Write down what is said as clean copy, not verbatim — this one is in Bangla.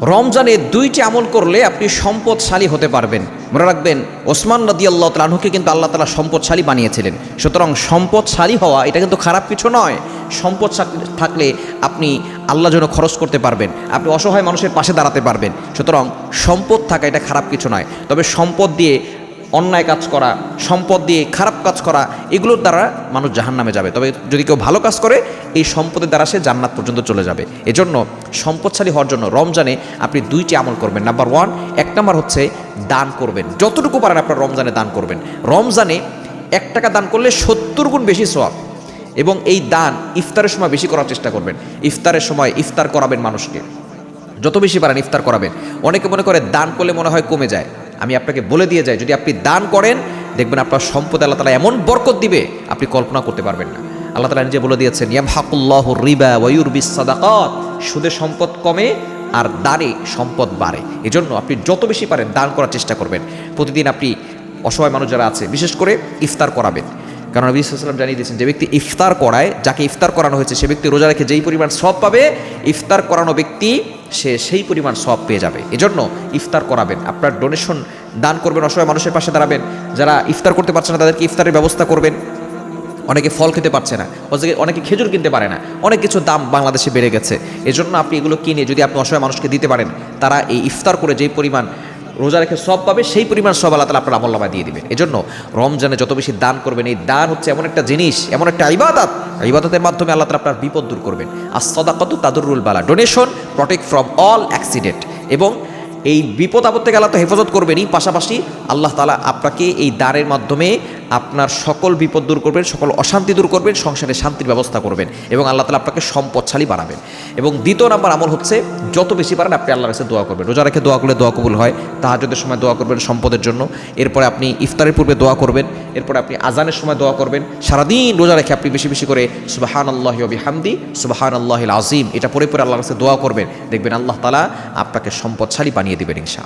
রমজানে দুইটি আমল করলে আপনি সম্পদশালী হতে পারবেন। মনে রাখবেন, ওসমান রাদিয়াল্লাহু তাআলা আনহুকে কিন্তু আল্লাহ তাআলা সম্পদশালী বানিয়েছিলেন। সুতরাং সম্পদশালী হওয়া এটা কিন্তু খারাপ কিছু নয়। সম্পদ থাকলে আপনি আল্লাহর জন্য খরচ করতে পারবেন, আপনি অসহায় মানুষের পাশে দাঁড়াতে পারবেন। সুতরাং সম্পদ থাকা এটা খারাপ কিছু নয়। তবে সম্পদ দিয়ে অন্যায় কাজ করা, সম্পদ দিয়ে খারাপ কাজ করা, এগুলোর দ্বারা মানুষ জাহান্নামে যাবে। তবে যদি কেউ ভালো কাজ করে, এই সম্পদের দ্বারা সে জান্নাত পর্যন্ত চলে যাবে। এজন্য সম্পদশালী হওয়ার জন্য রমজানে আপনি দুইটি আমল করবেন। নাম্বার 1, এক নাম্বার হচ্ছে দান করবেন। যতটুকু পারেন আপনার রমজানে দান করবেন। রমজানে 1 টাকা দান করলে 70 গুণ বেশি সওয়াব। এবং এই দান ইফতারের সময় বেশি করার চেষ্টা করবেন। ইফতারের সময় ইফতার করাবেন মানুষকে, যত বেশি পারেন ইফতার করাবেন। অনেকে মনে করে দান করলে মনে হয় কমে যায়। আমি আপনাকে বলে দিয়ে যাই, যদি আপনি দান করেন দেখবেন আপনার সম্পদে আল্লাহ তাআলা এমন বরকত দিবে আপনি কল্পনা করতে পারবেন না। আল্লাহ তাআলা নিজে বলে দিয়েছেন, ইয়ামহাকুল্লাহু রিবা ওয়া ইউরবিস সাদাকাত, সুদে সম্পদ কমে আর দানে সম্পদ বাড়ে। এজন্য আপনি যত বেশি পারেন দান করার চেষ্টা করবেন। প্রতিদিন আপনি অসহায় মানুষ যারা আছে বিশেষ করে ইফতার করাবেন। কারণ নবী সাল্লাল্লাহু আলাইহি ওয়াসাল্লাম জানিয়ে দিয়েছেন, যে ব্যক্তি ইফতার করায়, যাকে ইফতার করানো হয়েছে সে ব্যক্তি রোজা রেখে যেই পরিমাণ সওয়াব পাবে, ইফতার করানো ব্যক্তি সে সেই পরিমাণ সওয়াব পেয়ে যাবে। এজন্য ইফতার করাবেন, আপনার ডোনেশন দান করবেন, অসহায় মানুষের পাশে দাঁড়াবেন। যারা ইফতার করতে পারছে না তাদেরকে ইফতারের ব্যবস্থা করবেন। অনেকে ফল খেতে পারছে না, অনেকে খেজুর কিনতে পারে না, অনেক কিছু দাম বাংলাদেশে বেড়ে গেছে। এজন্য আপনি এগুলো কিনে যদি আপনি অসহায় মানুষকে দিতে পারেন, তারা এই ইফতার করে যেই পরিমাণ রোজা রেখে সওয়াব পাবে সেই পরিমাণ সওয়াব আল্লাহ তাআলা আপনার আমলনামায় দিয়ে দিবেন। এজন্য রমজানে যত বেশি দান করবেন, এই দান হচ্ছে এমন একটা জিনিস, এমন একটা ইবাদত, ইবাদতের মাধ্যমে আল্লাহ তাআলা আপনার বিপদ দূর করবেন। আস-সাদাকাতু তাদুরুল বালা, donation protect from all accident. এবং এই বিপদ আপদ থেকে আল্লাহ তো হেফাজত করবেনই, পাশাপাশি আল্লাহ তাআলা আপনাকে এই দানের মাধ্যমে আপনার সকল বিপদ দূর করবেন, সকল অশান্তি দূর করবেন, সংসারে শান্তির ব্যবস্থা করবেন এবং আল্লাহ তাআলা আপনাকে সম্পদশালী বানাবেন। এবং দ্বিতীয় নাম্বার আমল হচ্ছে যত বেশি পারেন আপনি আল্লাহর কাছে দোয়া করবেন। রোজা রেখে দোয়া করলে দোয়া কবুল হয়। তাহাজ্জুদের সময় দোয়া করবেন সম্পদের জন্য, এরপরে আপনি ইফতারের পূর্বে দোয়া করবেন, এরপরে আপনি আজানের সময় দোয়া করবেন। সারাদিন রোজা রেখে আপনি বেশি বেশি করে সুবহানাল্লাহি ওয়া বিহামদি সুবহানাল্লাহিল আযীম এটা পড়ে পড়ে আল্লাহর কাছে দোয়া করবেন। দেখবেন আল্লাহ তাআলা আপনাকে সম্পদশালী বানিয়ে দিবেন ইনশাআল্লাহ।